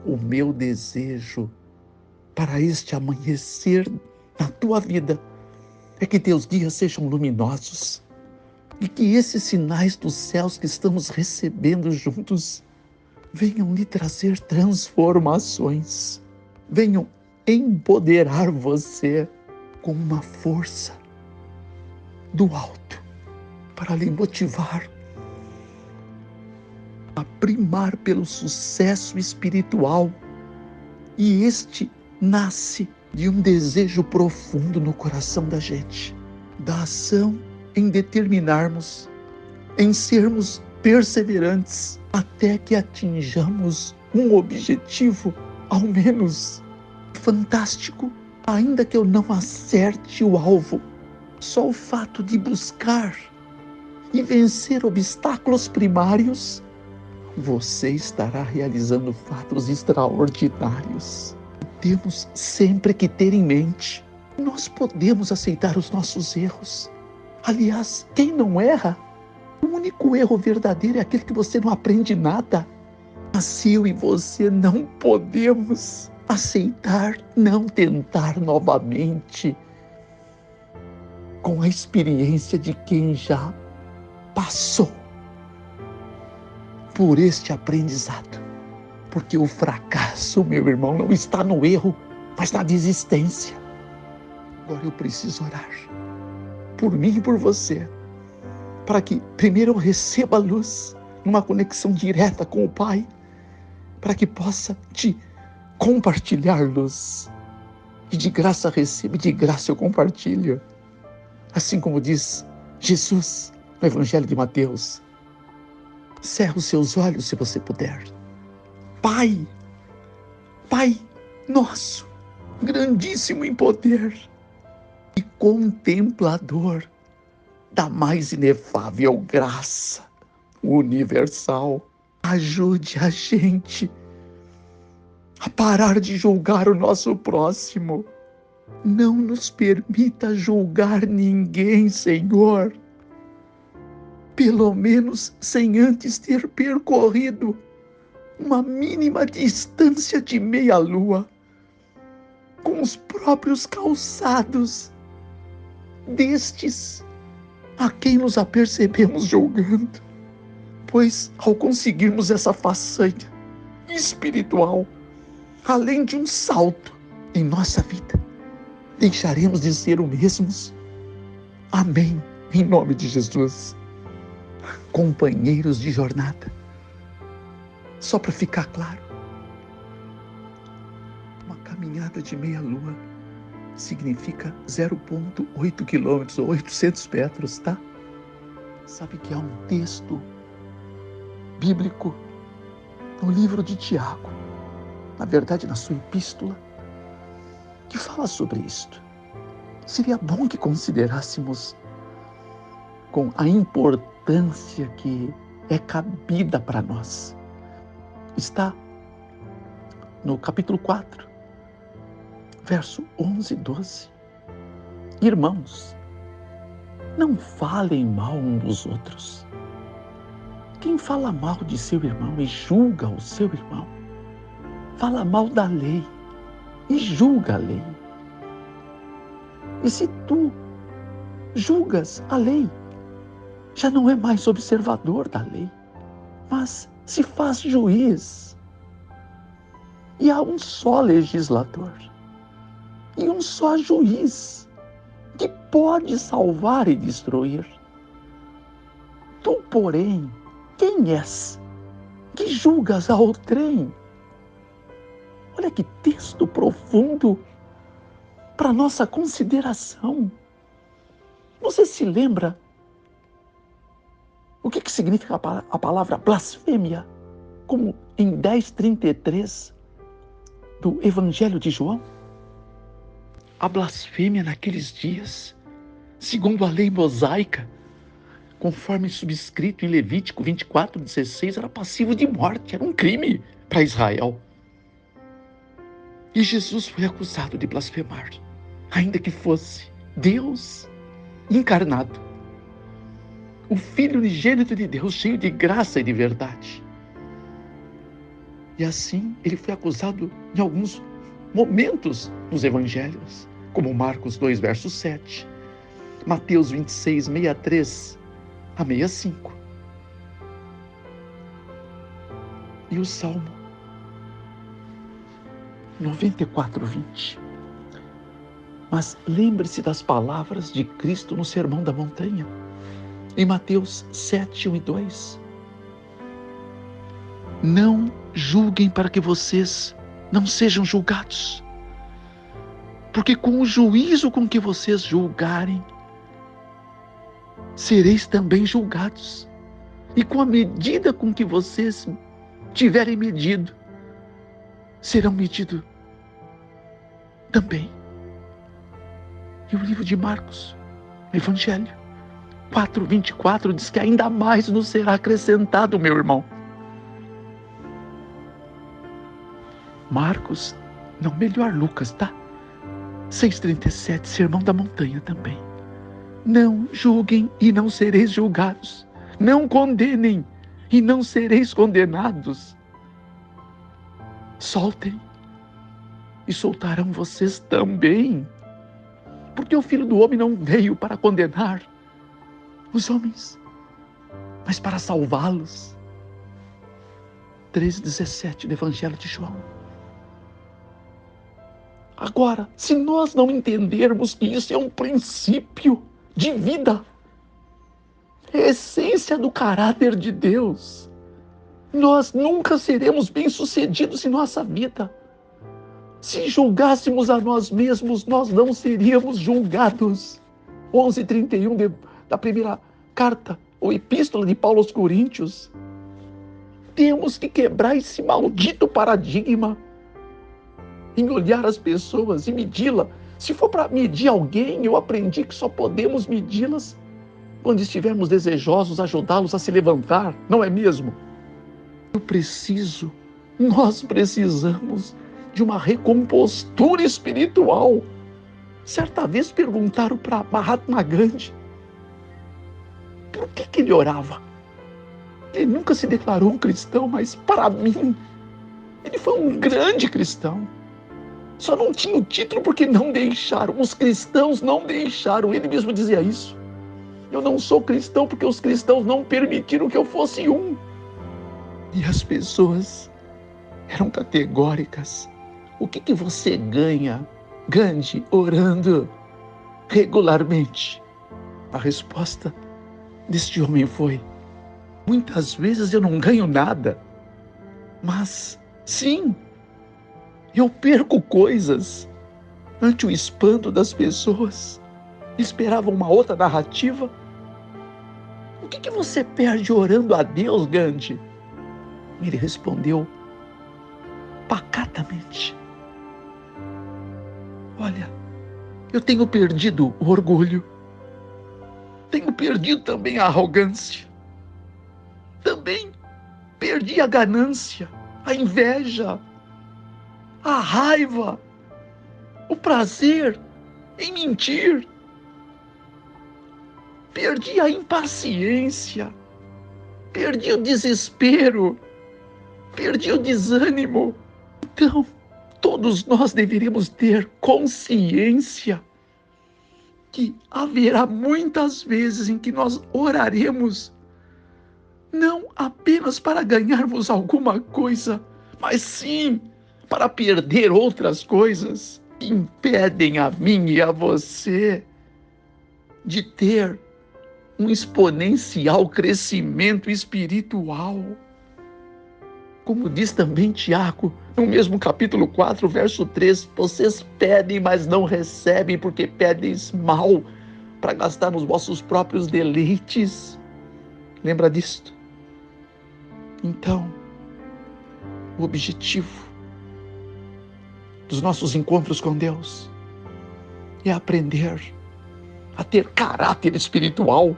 O meu desejo para este amanhecer na tua vida é que teus dias sejam luminosos e que esses sinais dos céus que estamos recebendo juntos venham lhe trazer transformações, venham empoderar você com uma força do alto para lhe motivar a primar pelo sucesso espiritual. E este nasce de um desejo profundo no coração da gente, da ação em determinarmos, em sermos perseverantes até que atinjamos um objetivo, ao menos fantástico, ainda que eu não acerte o alvo. Só o fato de buscar e vencer obstáculos primários, você estará realizando fatos extraordinários. Temos sempre que ter em mente, nós podemos aceitar os nossos erros. Aliás, quem não erra, o único erro verdadeiro é aquele que você não aprende nada. Mas eu e você não podemos aceitar não tentar novamente, com a experiência de quem já passou por este aprendizado. Porque o fracasso, meu irmão, não está no erro, mas na desistência. Agora eu preciso orar por mim e por você, para que primeiro eu receba a luz, numa conexão direta com o Pai, para que possa te compartilhar luz. E de graça recebo, de graça eu compartilho. Assim como diz Jesus no Evangelho de Mateus: cerra os seus olhos se você puder. Pai nosso, grandíssimo em poder e contemplador da mais inefável graça universal, ajude a gente a parar de julgar o nosso próximo. Não nos permita julgar ninguém, Senhor, pelo menos sem antes ter percorrido uma mínima distância de meia-lua com os próprios calçados destes a quem nos apercebemos julgando. Pois ao conseguirmos essa façanha espiritual, além de um salto em nossa vida, deixaremos de ser os mesmos. Amém, em nome de Jesus. Companheiros de jornada, só para ficar claro, uma caminhada de meia-lua significa 0,8 quilômetros ou 800 metros, tá? Sabe que há um texto bíblico no livro de Tiago, na verdade na sua epístola, que fala sobre isto. Seria bom que considerássemos com a importância que é cabida para nós. Está no capítulo 4, verso 11 e 12. Irmãos, não falem mal um dos outros. Quem fala mal de seu irmão e julga o seu irmão, fala mal da lei e julga a lei. E se tu julgas a lei, já não é mais observador da lei, mas se faz juiz. E há um só legislador e um só juiz que pode salvar e destruir. Tu, porém, quem és que julgas a outrem? Olha que texto profundo para nossa consideração. Você se lembra o que significa a palavra blasfêmia? Como em 10:33 do Evangelho de João? A blasfêmia naqueles dias, segundo a lei mosaica, conforme subscrito em Levítico 24:16, era passivo de morte, era um crime para Israel. E Jesus foi acusado de blasfemar, ainda que fosse Deus encarnado, o Filho unigênito de Deus, cheio de graça e de verdade. E assim ele foi acusado em alguns momentos nos evangelhos, como Marcos 2, verso 7, Mateus 26, 63 a 65. E o Salmo 94, 20. Mas lembre-se das palavras de Cristo no Sermão da Montanha, em Mateus 7, 1 e 2. Não julguem para que vocês não sejam julgados, porque com o juízo com que vocês julgarem, sereis também julgados, e com a medida com que vocês tiverem medido, serão medidos também. E o livro de Marcos, Evangelho 4, 24, diz que ainda mais nos será acrescentado, meu irmão. Marcos, não, melhor Lucas, tá? 6,37, Sermão da Montanha também. Não julguem e não sereis julgados. Não condenem e não sereis condenados. Soltem e soltarão vocês também. Porque o Filho do Homem não veio para condenar os homens, mas para salvá-los. 3,17 do Evangelho de João. Agora, se nós não entendermos que isso é um princípio de vida, é a essência do caráter de Deus, nós nunca seremos bem-sucedidos em nossa vida. Se julgássemos a nós mesmos, nós não seríamos julgados. 11:31 da primeira carta, ou epístola de Paulo aos Coríntios. Temos que quebrar esse maldito paradigma em olhar as pessoas e medi-la. Se for para medir alguém, eu aprendi que só podemos medi-las quando estivermos desejosos ajudá-los a se levantar, não é mesmo? Nós precisamos de uma recompostura espiritual. Certa vez perguntaram para Mahatma Gandhi por que ele orava. Ele nunca se declarou um cristão, mas para mim, ele foi um grande cristão. Só não tinha o título porque não deixaram. Os cristãos não deixaram. Ele mesmo dizia isso. Eu não sou cristão porque os cristãos não permitiram que eu fosse um. E as pessoas eram categóricas. O que você ganha, Gandhi, orando regularmente? A resposta deste homem foi: muitas vezes eu não ganho nada, mas sim, eu perco coisas ante o espanto das pessoas. Esperavam uma outra narrativa. O que você perde orando a Deus, Gandhi? Ele respondeu pacatamente: olha, eu tenho perdido o orgulho, tenho perdido também a arrogância, também perdi a ganância, a inveja, a raiva, o prazer em mentir, perdi a impaciência, perdi o desespero, perdi o desânimo. Então, todos nós deveríamos ter consciência que haverá muitas vezes em que nós oraremos não apenas para ganharmos alguma coisa, mas sim para perder outras coisas que impedem a mim e a você de ter um exponencial crescimento espiritual. Como diz também Tiago, no mesmo capítulo 4, verso 3, vocês pedem, mas não recebem, porque pedem mal, para gastar nos vossos próprios deleites. Lembra disto? Então, o objetivo dos nossos encontros com Deus é aprender a ter caráter espiritual,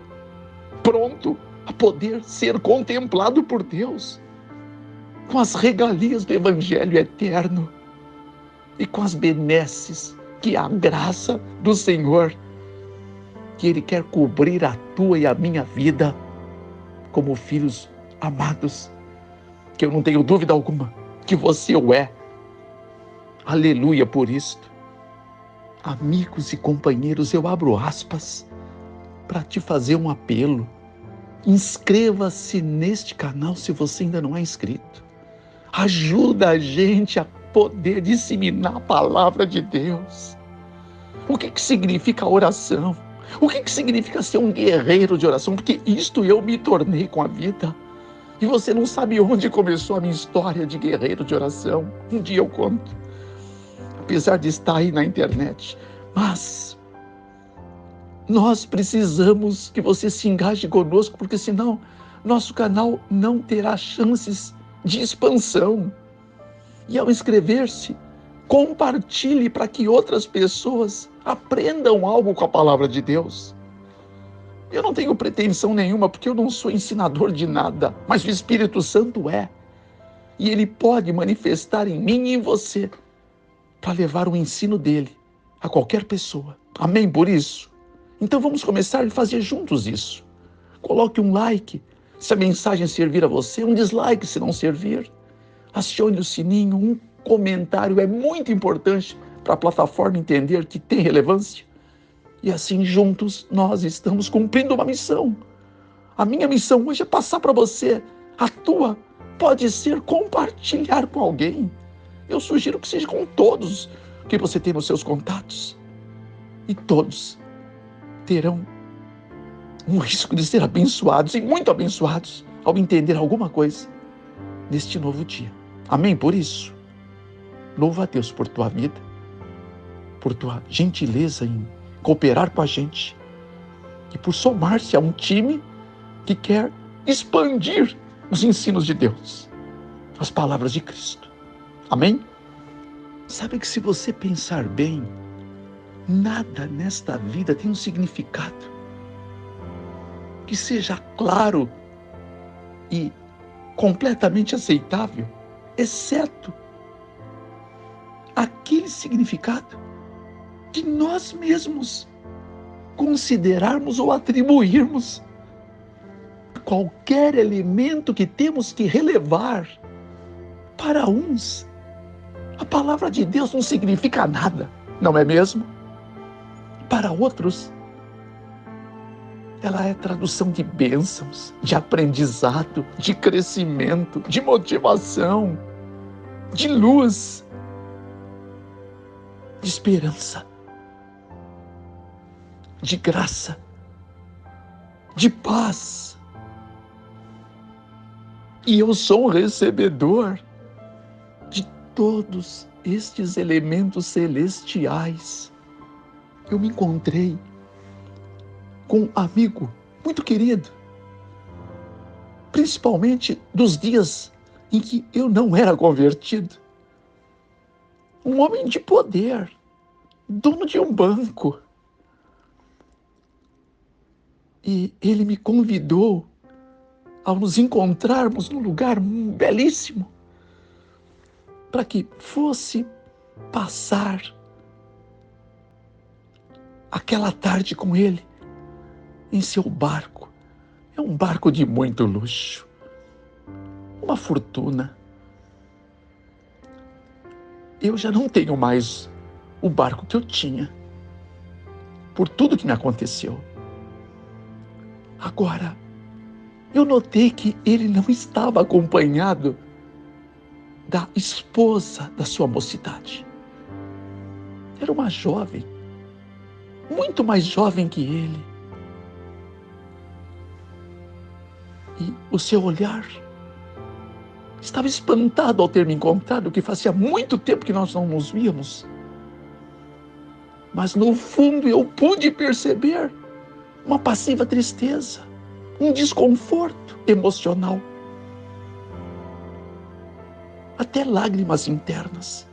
pronto a poder ser contemplado por Deus, com as regalias do Evangelho eterno e com as benesses que a graça do Senhor, que Ele quer cobrir a tua e a minha vida como filhos amados, que eu não tenho dúvida alguma que você o é. Aleluia por isto. Amigos e companheiros, eu abro aspas para te fazer um apelo. Inscreva-se neste canal se você ainda não é inscrito. Ajuda a gente a poder disseminar a palavra de Deus. O que significa oração? O que significa ser um guerreiro de oração? Porque isto eu me tornei com a vida. E você não sabe onde começou a minha história de guerreiro de oração. Um dia eu conto. Apesar de estar aí na internet. Mas nós precisamos que você se engaje conosco, porque senão nosso canal não terá chances de expansão. E ao inscrever-se, compartilhe para que outras pessoas aprendam algo com a palavra de Deus. Eu não tenho pretensão nenhuma, porque eu não sou ensinador de nada, mas o Espírito Santo é. E ele pode manifestar em mim e em você para levar o ensino dele a qualquer pessoa. Amém por isso? Então vamos começar a fazer juntos isso. Coloque um like se a mensagem servir a você, um dislike se não servir. Acione o sininho, um comentário é muito importante para a plataforma entender que tem relevância. E assim juntos nós estamos cumprindo uma missão. A minha missão hoje é passar para você. A tua pode ser compartilhar com alguém. Eu sugiro que seja com todos que você tem nos seus contatos. E todos terão um risco de ser abençoados e muito abençoados ao entender alguma coisa neste novo dia. Amém por isso? Louva a Deus por tua vida, por tua gentileza em cooperar com a gente e por somar-se a um time que quer expandir os ensinos de Deus, as palavras de Cristo. Amém? Sabe que se você pensar bem, nada nesta vida tem um significado que seja claro e completamente aceitável, exceto aquele significado que nós mesmos considerarmos ou atribuirmos a qualquer elemento que temos que relevar. Para uns, a palavra de Deus não significa nada, não é mesmo? Para outros, ela é tradução de bênçãos, de aprendizado, de crescimento, de motivação, de luz, de esperança, de graça, de paz. E eu sou um recebedor de todos estes elementos celestiais. Eu me encontrei com um amigo muito querido, principalmente dos dias em que eu não era convertido. Um homem de poder, dono de um banco. E ele me convidou ao nos encontrarmos num lugar belíssimo, para que fosse passar aquela tarde com ele em seu barco. É um barco de muito luxo, uma fortuna. Eu já não tenho mais o barco que eu tinha, por tudo que me aconteceu. Agora, eu notei que ele não estava acompanhado da esposa da sua mocidade. Era uma jovem, muito mais jovem que ele. E o seu olhar estava espantado ao ter me encontrado, que fazia muito tempo que nós não nos víamos. Mas no fundo eu pude perceber uma passiva tristeza, um desconforto emocional, até lágrimas internas.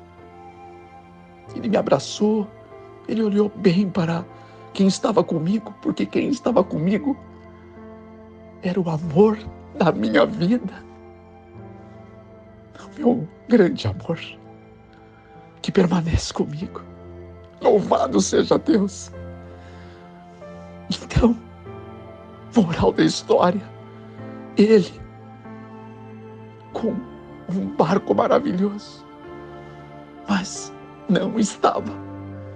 Ele me abraçou, ele olhou bem para quem estava comigo, porque quem estava comigo era o amor da minha vida, o meu grande amor, que permanece comigo. Louvado seja Deus! Então, moral da história, ele, com um barco maravilhoso, mas não estava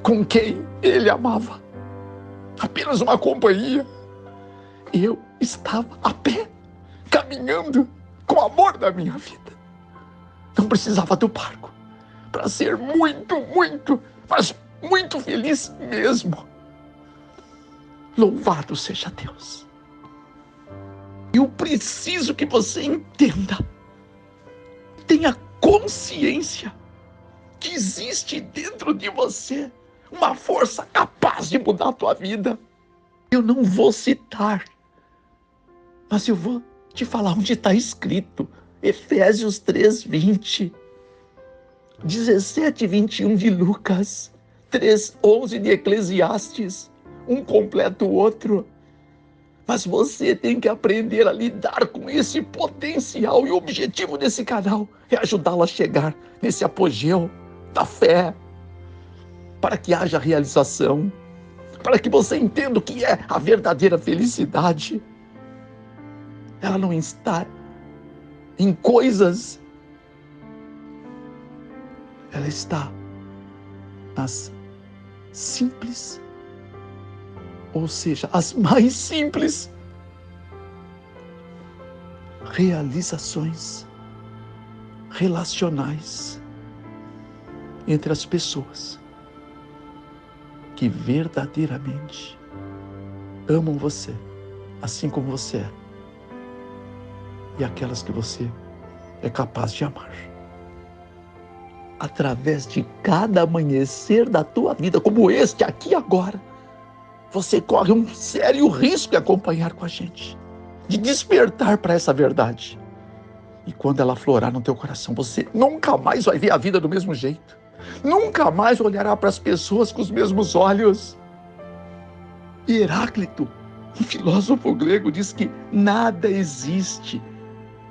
com quem ele amava. Apenas uma companhia. Eu estava a pé, caminhando com o amor da minha vida. Não precisava do barco para ser mas muito feliz mesmo. Louvado seja Deus. Eu preciso que você entenda, tenha consciência que existe dentro de você uma força capaz de mudar a tua vida. Eu não vou citar, mas eu vou te falar onde está escrito. Efésios 3:20, 17:21 de Lucas, 3:11 de Eclesiastes. Um completa o outro. Mas você tem que aprender a lidar com esse potencial, e o objetivo desse canal é ajudá-lo a chegar nesse apogeu da fé, para que haja realização, para que você entenda o que é a verdadeira felicidade. Ela não está em coisas, ela está nas simples, ou seja, as mais simples realizações relacionais entre as pessoas que verdadeiramente amam você assim como você é, e aquelas que você é capaz de amar. Através de cada amanhecer da tua vida, como este aqui agora, você corre um sério risco de acompanhar com a gente, de despertar para essa verdade. E quando ela florar no teu coração, você nunca mais vai ver a vida do mesmo jeito. Nunca mais olhará para as pessoas com os mesmos olhos. E Heráclito, um filósofo grego, diz que nada existe,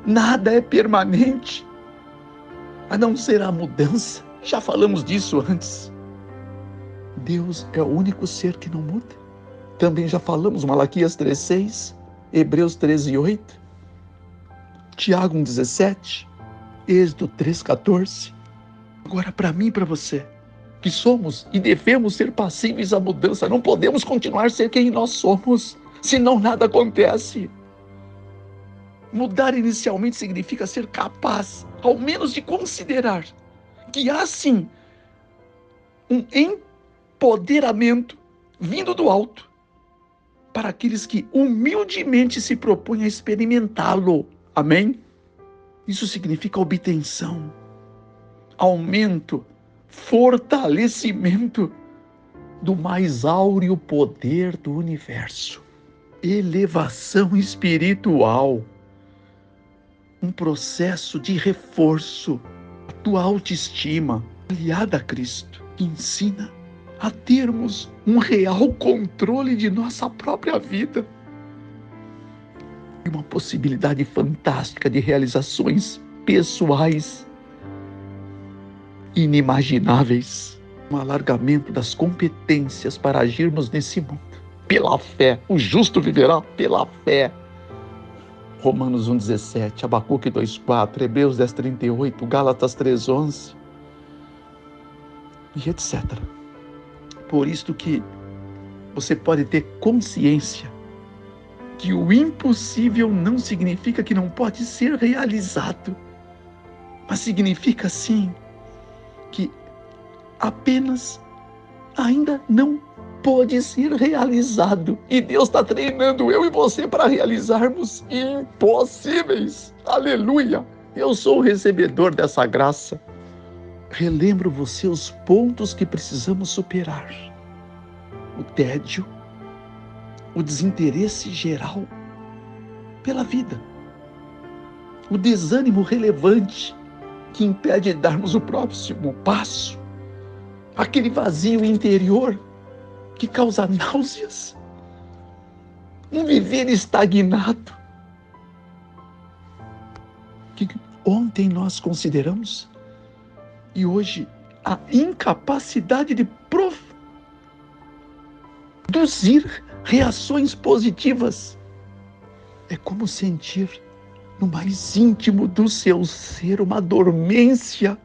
nada é permanente, a não ser a mudança. Já falamos disso antes. Deus é o único ser que não muda. Também já falamos, Malaquias 3:6, Hebreus 13:8, Tiago 1:17, Êxodo 3:14. Agora, para mim e para você, que somos e devemos ser passíveis à mudança, não podemos continuar a ser quem nós somos, senão nada acontece. Mudar inicialmente significa ser capaz, ao menos, de considerar que há sim um empoderamento vindo do alto para aqueles que humildemente se propõem a experimentá-lo. Amém? Isso significa obtenção, aumento, fortalecimento do mais áureo poder do universo. Elevação espiritual. Um processo de reforço. A tua autoestima, aliada a Cristo, ensina a termos um real controle de nossa própria vida. E uma possibilidade fantástica de realizações pessoais inimagináveis. Um alargamento das competências para agirmos nesse mundo. Pela fé. O justo viverá pela fé. Romanos 1:17, Abacuque 2:4, Hebreus 10:38, Gálatas 3:11 e etc. Por isto que você pode ter consciência que o impossível não significa que não pode ser realizado, mas significa sim que apenas ainda não pode ser realizado. E Deus está treinando eu e você para realizarmos impossíveis. Aleluia! Eu sou o recebedor dessa graça. Relembro você os pontos que precisamos superar. O tédio, o desinteresse geral pela vida, o desânimo relevante que impede de darmos o próximo passo, aquele vazio interior que causa náuseas, um viver estagnado, que ontem nós consideramos, e hoje a incapacidade de produzir reações positivas. É como sentir no mais íntimo do seu ser, uma dormência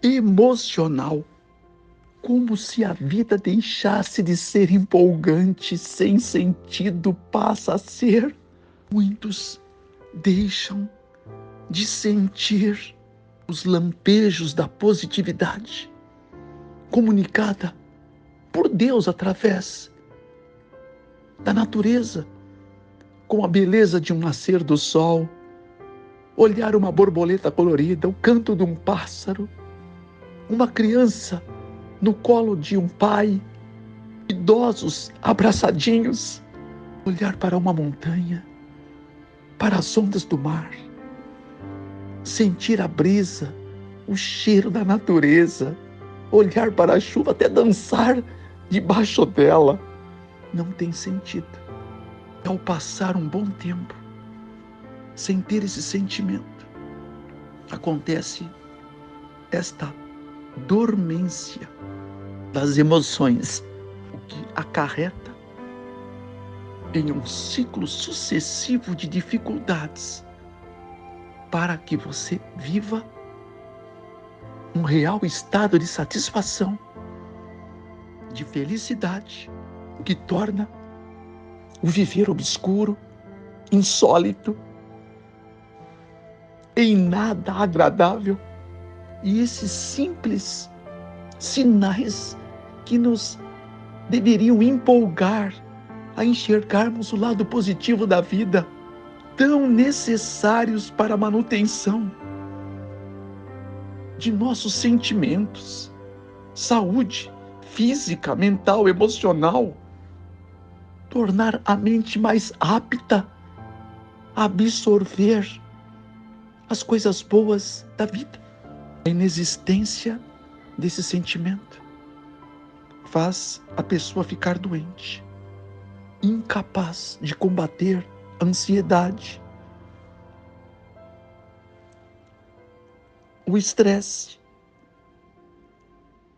emocional, como se a vida deixasse de ser empolgante, sem sentido, passa a ser. Muitos deixam de sentir os lampejos da positividade comunicada por Deus através da natureza, com a beleza de um nascer do sol, olhar uma borboleta colorida, o canto de um pássaro, uma criança no colo de um pai, idosos abraçadinhos, olhar para uma montanha, para as ondas do mar, sentir a brisa, o cheiro da natureza, olhar para a chuva, até dançar debaixo dela. Não tem sentido. Ao passar um bom tempo sem ter esse sentimento, acontece esta dormência das emoções, o que acarreta em um ciclo sucessivo de dificuldades para que você viva um real estado de satisfação, de felicidade, que torna o viver obscuro, insólito, em nada agradável. E esses simples sinais que nos deveriam empolgar a enxergarmos o lado positivo da vida, tão necessários para a manutenção de nossos sentimentos, saúde física, mental, emocional, tornar a mente mais apta a absorver as coisas boas da vida. A inexistência desse sentimento faz a pessoa ficar doente, incapaz de combater a ansiedade, o estresse,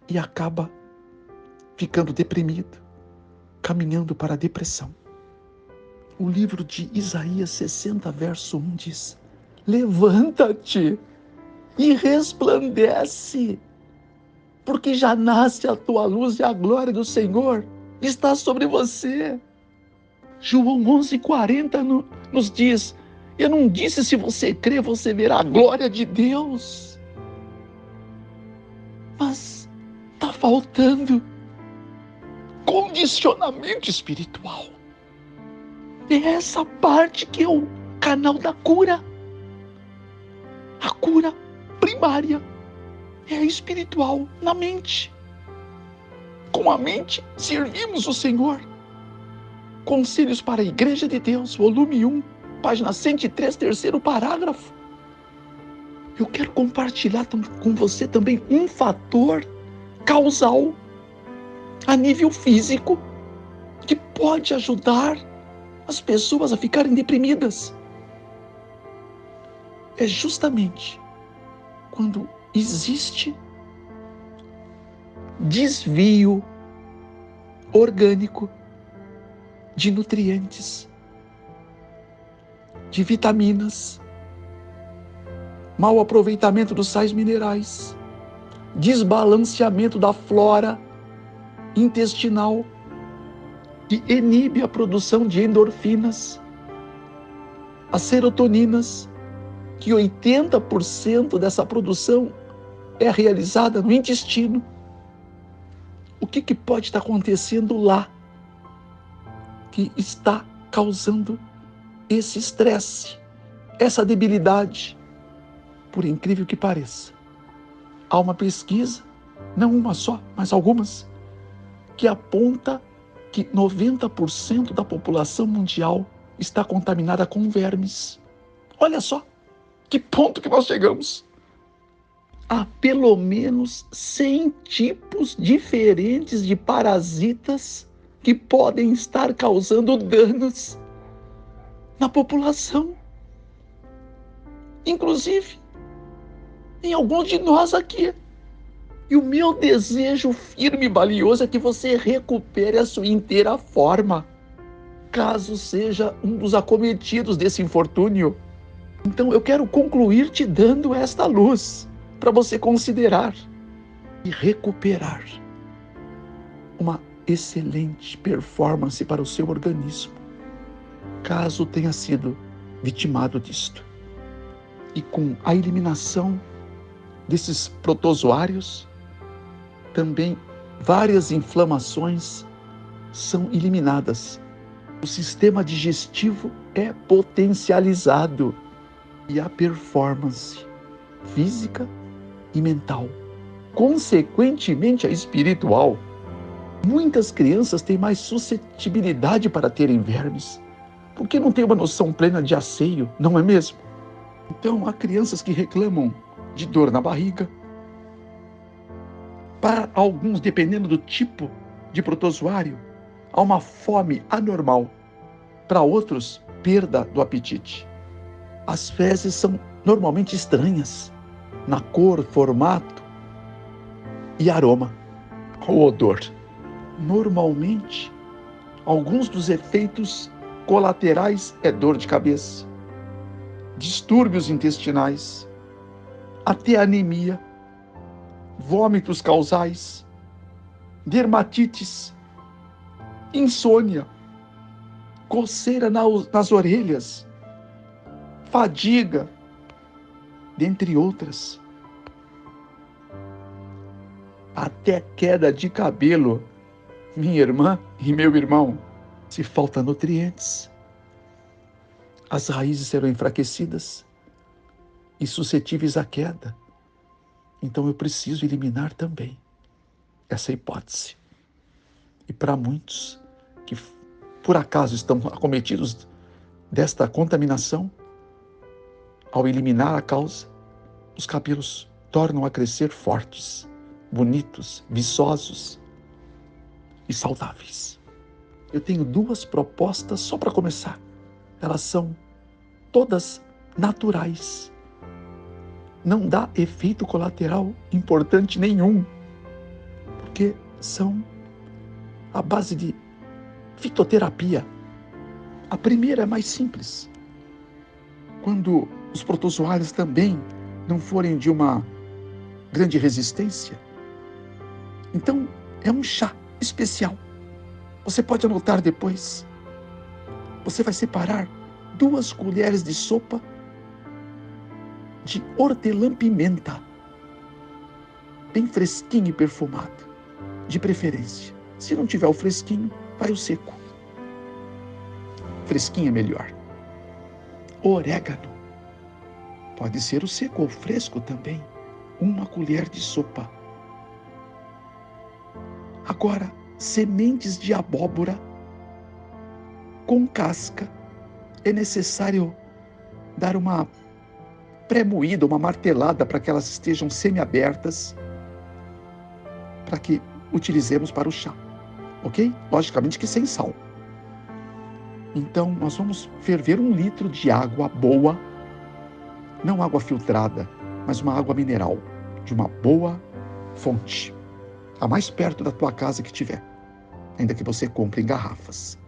e acaba ficando deprimido, caminhando para a depressão. O livro de Isaías 60, verso 1 diz: levanta-te e resplandece, porque já nasce a tua luz e a glória do Senhor está sobre você. João 11:40 nos diz: eu não disse, se você crê, você verá a glória de Deus. Mas está faltando condicionamento espiritual. É essa parte que é o canal da cura. A cura primária é a espiritual, na mente. Com a mente servimos o Senhor. Conselhos para a Igreja de Deus, volume 1, página 103, terceiro parágrafo. Eu quero compartilhar com você também um fator causal a nível físico que pode ajudar as pessoas a ficarem deprimidas. É justamente quando existe desvio orgânico de nutrientes, de vitaminas, mau aproveitamento dos sais minerais, desbalanceamento da flora intestinal, que inibe a produção de endorfinas, as serotoninas, que 80% dessa produção é realizada no intestino. O que pode estar acontecendo lá que está causando esse estresse, essa debilidade? Por incrível que pareça, há uma pesquisa, não uma só, mas algumas, que aponta que 90% da população mundial está contaminada com vermes. Olha só que ponto que nós chegamos. Há pelo menos 100 tipos diferentes de parasitas que podem estar causando danos na população. Inclusive, em alguns de nós aqui. E o meu desejo firme e valioso é que você recupere a sua inteira forma. caso seja um dos acometidos desse infortúnio. Então eu quero concluir te dando esta luz para você considerar e recuperar uma excelente performance para o seu organismo, caso tenha sido vitimado disto. E com a eliminação desses protozoários, também várias inflamações são eliminadas. O sistema digestivo é potencializado e a performance física e mental, consequentemente a espiritual. Muitas crianças têm mais suscetibilidade para terem vermes, porque não têm uma noção plena de asseio, não é mesmo? Então, há crianças que reclamam de dor na barriga. Para alguns, dependendo do tipo de protozoário, há uma fome anormal. Para outros, perda do apetite. As fezes são normalmente estranhas, na cor, formato e aroma, ou odor. Normalmente, alguns dos efeitos colaterais é dor de cabeça, distúrbios intestinais, até anemia, vômitos causais, dermatites, insônia, coceira nas orelhas, fadiga, dentre outras. Até queda de cabelo, minha irmã e meu irmão. Se falta nutrientes, as raízes serão enfraquecidas e suscetíveis à queda. Então eu preciso eliminar também essa hipótese. E para muitos que por acaso estão acometidos desta contaminação, ao eliminar a causa, os cabelos tornam a crescer fortes, bonitos, viçosos e saudáveis. Eu tenho 2 propostas só para começar. Elas são todas naturais. Não dá efeito colateral importante nenhum, porque são à base de fitoterapia. A primeira é mais simples. Quando os protozoários também não forem de uma grande resistência, então é um chá especial. Você pode anotar depois. Você vai separar 2 colheres de sopa de hortelã-pimenta, bem fresquinho e perfumado, de preferência. Se não tiver o fresquinho, vai o seco. Fresquinho é melhor. Orégano, pode ser o seco ou fresco também, 1 colher de sopa. Agora, sementes de abóbora com casca, é necessário dar uma pré-moída, uma martelada para que elas estejam semi-abertas, para que utilizemos para o chá, ok? Logicamente que sem sal. Então, nós vamos ferver 1 litro de água boa, não água filtrada, mas uma água mineral, de uma boa fonte, a mais perto da tua casa que tiver, ainda que você compre em garrafas.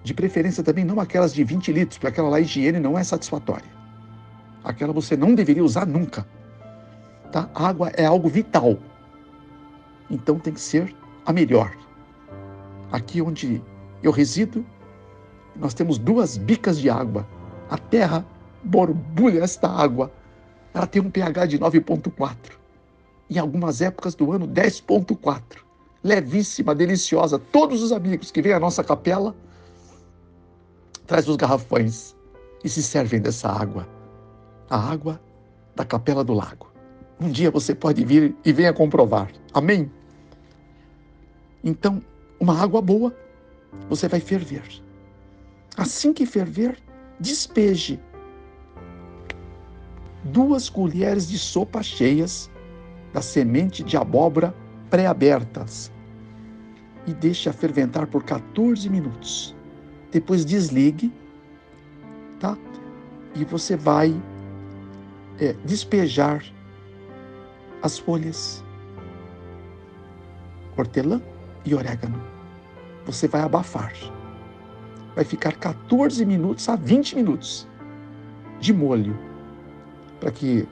De preferência também não aquelas de 20 litros, porque aquela lá a higiene não é satisfatória. Aquela você não deveria usar nunca. Tá? A água é algo vital. Então tem que ser a melhor. Aqui onde eu resido, nós temos 2 bicas de água. A terra borbulha esta água. Ela tem um pH de 9,4. Em algumas épocas do ano, 10,4. Levíssima, deliciosa. Todos os amigos que vêm à nossa capela trazem os garrafões e se servem dessa água. A água da Capela do Lago. Um dia você pode vir e venha comprovar. Amém? Então, uma água boa, você vai ferver. Assim que ferver, despeje 2 colheres de sopa cheias da semente de abóbora pré-abertas e deixe-a ferventar por 14 minutos. Depois desligue, tá? E você vai despejar as folhas, hortelã e orégano. Você vai abafar. vai ficar 14 minutos a 20 minutos de molho, para que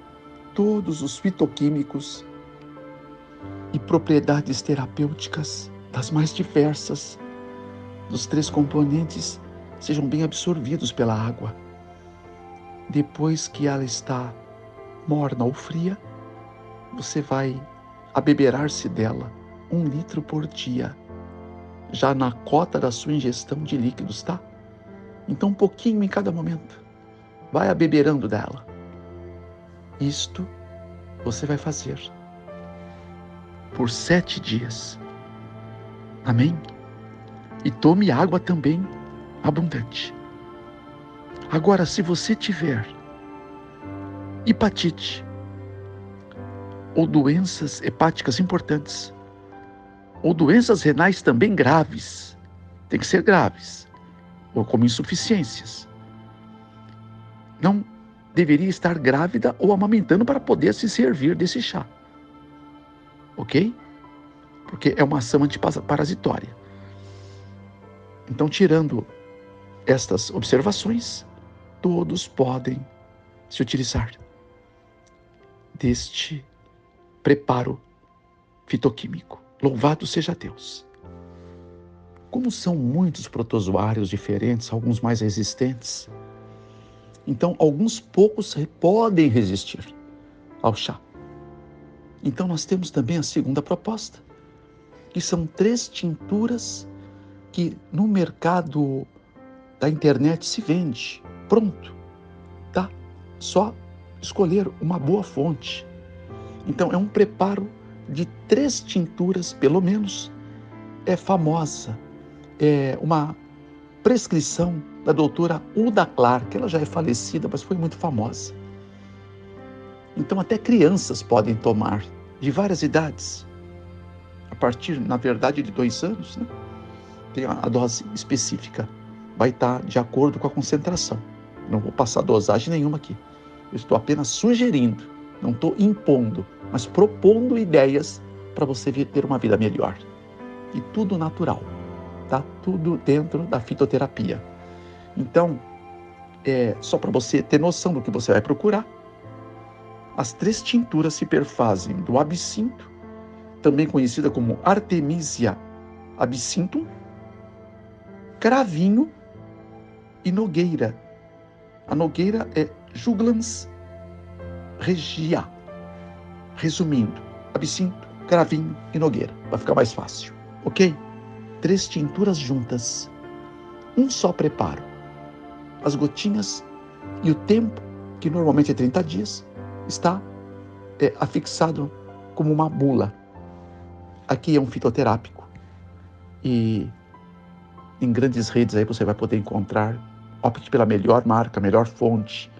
todos os fitoquímicos e propriedades terapêuticas das mais diversas dos 3 componentes sejam bem absorvidos pela água. Depois que ela está morna ou fria, você vai abeberar-se dela 1 litro por dia, já na cota da sua ingestão de líquidos, tá? Então, um pouquinho em cada momento. Vai abeberando dela. Isto você vai fazer por 7 dias. Amém? E tome água também abundante. Agora, se você tiver hepatite ou doenças hepáticas importantes, ou doenças renais também graves, tem que ser graves, ou como insuficiências, não deveria estar grávida ou amamentando para poder se servir desse chá. Ok? Porque é uma ação antiparasitória. Então, tirando estas observações, todos podem se utilizar deste preparo fitoquímico. Louvado seja Deus. Como são muitos protozoários diferentes, alguns mais resistentes, então alguns poucos podem resistir ao chá. Então nós temos também a segunda proposta, que são 3 tinturas que no mercado da internet se vende, pronto, tá? Só escolher uma boa fonte. Então é um preparo de 3 tinturas, pelo menos, é famosa, é uma prescrição da doutora Uda Clark, ela já é falecida, mas foi muito famosa. Então até crianças podem tomar, de várias idades, a partir, na verdade, de 2 anos, né? Tem a dose específica, vai estar de acordo com a concentração. Não vou passar dosagem nenhuma aqui, eu estou apenas sugerindo, não estou impondo, mas propondo ideias para você ter uma vida melhor. E tudo natural, tá? Tudo dentro da fitoterapia. Então, só para você ter noção do que você vai procurar, as 3 tinturas se perfazem do absinto, também conhecida como Artemisia absinthum, cravinho e nogueira. A nogueira é Juglans regia. Resumindo, absinto, cravinho e nogueira, vai ficar mais fácil, ok? 3 tinturas juntas, um só preparo. As gotinhas e o tempo, que normalmente é 30 dias, está afixado como uma bula. Aqui é um fitoterápico e em grandes redes aí você vai poder encontrar. Opte pela melhor marca, melhor fonte,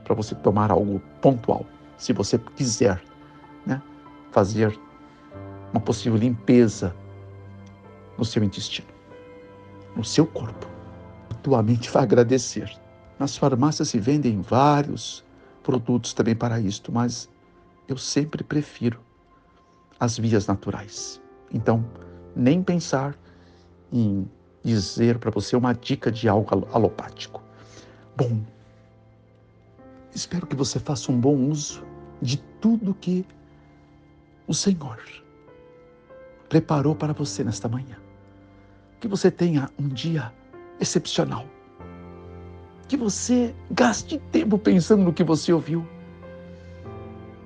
para você tomar algo pontual. Se você quiser, né, fazer uma possível limpeza no seu intestino, no seu corpo, a tua mente vai agradecer. Nas farmácias se vendem vários produtos também para isto, mas eu sempre prefiro as vias naturais. Então, nem pensar em dizer para você uma dica de algo alopático. Bom, espero que você faça um bom uso de tudo que o Senhor preparou para você nesta manhã. Que você tenha um dia excepcional. Que você gaste tempo pensando no que você ouviu.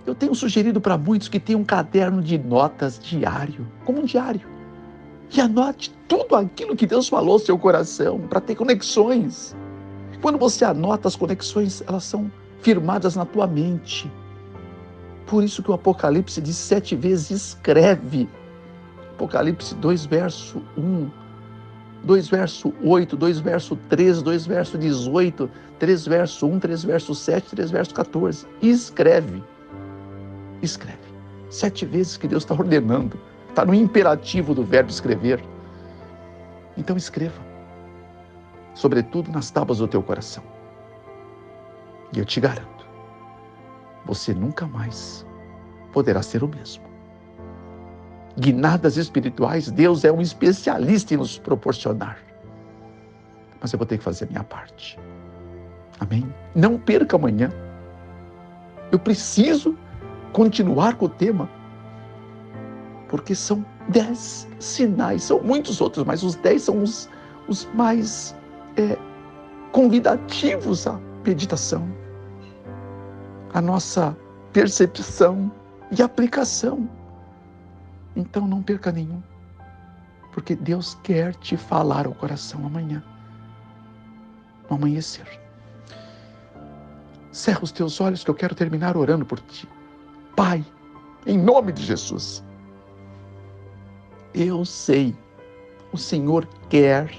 Eu tenho sugerido para muitos que tenham um caderno de notas diário, como um diário. E anote tudo aquilo que Deus falou ao seu coração, para ter conexões. Quando você anota as conexões, elas são firmadas na tua mente. Por isso que o Apocalipse diz 7 vezes, escreve. Apocalipse 2, verso 1, 2, verso 8, 2, verso 13, 2, verso 18, 3, verso 1, 3, verso 7, 3, verso 14. Escreve. Escreve. 7 vezes que Deus está ordenando. Está no imperativo do verbo escrever. Então escreva. Sobretudo nas tábuas do teu coração. E eu te garanto, você nunca mais poderá ser o mesmo. Guinadas espirituais, Deus é um especialista em nos proporcionar. mas eu vou ter que fazer a minha parte. Amém? Não perca amanhã. Eu preciso continuar com o tema, porque são 10 sinais, são muitos outros, mas os 10 são os mais convidativos à meditação, à nossa percepção e aplicação. Então não perca nenhum, porque Deus quer te falar ao coração amanhã, no amanhecer. Cerra os teus olhos que eu quero terminar orando por ti. Pai, em nome de Jesus, eu sei, o Senhor quer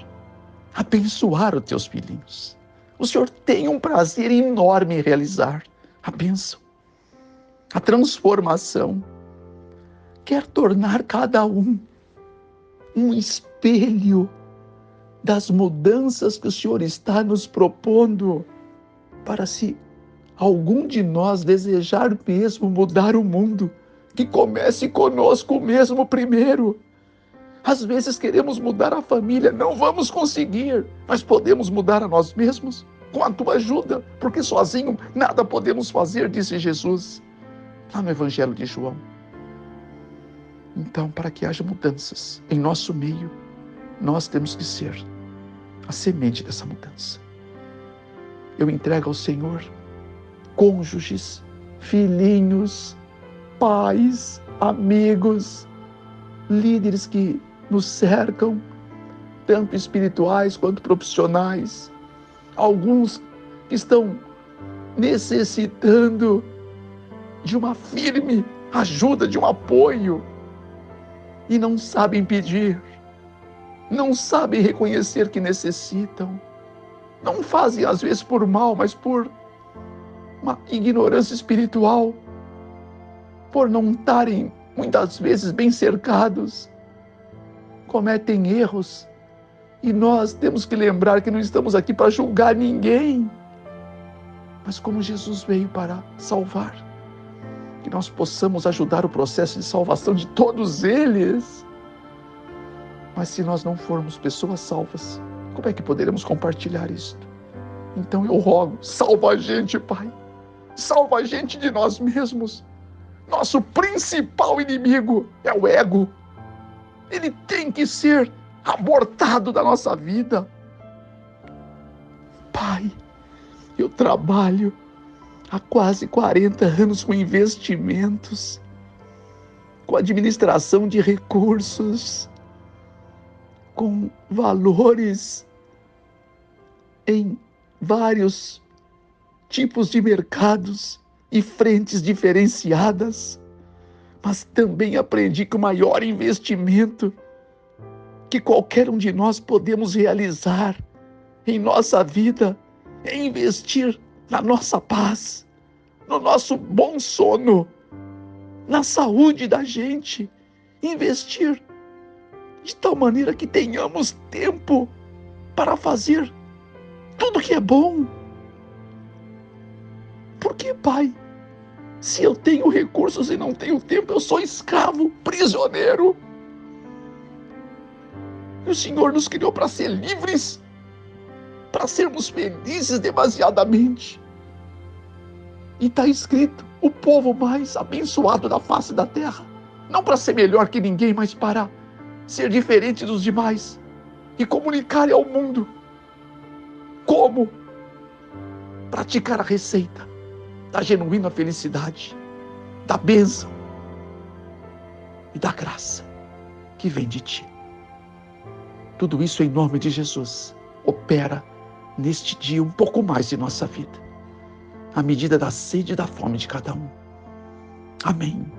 abençoar os teus filhinhos. O Senhor tem um prazer enorme em realizar a bênção, a transformação. Quer tornar cada um espelho das mudanças que o Senhor está nos propondo, para se algum de nós desejar mesmo mudar o mundo, que comece conosco mesmo primeiro. Às vezes queremos mudar a família, não vamos conseguir, mas podemos mudar a nós mesmos com a tua ajuda, porque sozinho nada podemos fazer, disse Jesus, lá no Evangelho de João. Então, para que haja mudanças em nosso meio, nós temos que ser a semente dessa mudança. Eu entrego ao Senhor cônjuges, filhinhos, pais, amigos, líderes que nos cercam, tanto espirituais quanto profissionais. Alguns que estão necessitando de uma firme ajuda, de um apoio, e não sabem pedir, não sabem reconhecer que necessitam. Não fazem às vezes por mal, mas por uma ignorância espiritual, por não estarem muitas vezes bem cercados, cometem erros. E nós temos que lembrar que não estamos aqui para julgar ninguém, mas como Jesus veio para salvar, que nós possamos ajudar o processo de salvação de todos eles. Mas se nós não formos pessoas salvas, como é que poderemos compartilhar isto? Então eu rogo, salva a gente, Pai. Salva a gente de nós mesmos. Nosso principal inimigo é o ego. Ele tem que ser abortado da nossa vida. Pai, eu trabalho há quase 40 anos com investimentos, com administração de recursos, com valores em vários tipos de mercados e frentes diferenciadas, mas também aprendi que o maior investimento que qualquer um de nós podemos realizar em nossa vida é investir na nossa paz, no nosso bom sono, na saúde da gente, investir de tal maneira que tenhamos tempo para fazer tudo que é bom. Porque, Pai, se eu tenho recursos e não tenho tempo, eu sou escravo, prisioneiro. E o Senhor nos criou para ser livres, para sermos felizes demasiadamente. E está escrito, o povo mais abençoado da face da terra. Não para ser melhor que ninguém, mas para ser diferente dos demais e comunicar ao mundo como praticar a receita da genuína felicidade, da bênção e da graça que vem de ti. Tudo isso em nome de Jesus opera neste dia um pouco mais de nossa vida, à medida da sede e da fome de cada um. Amém.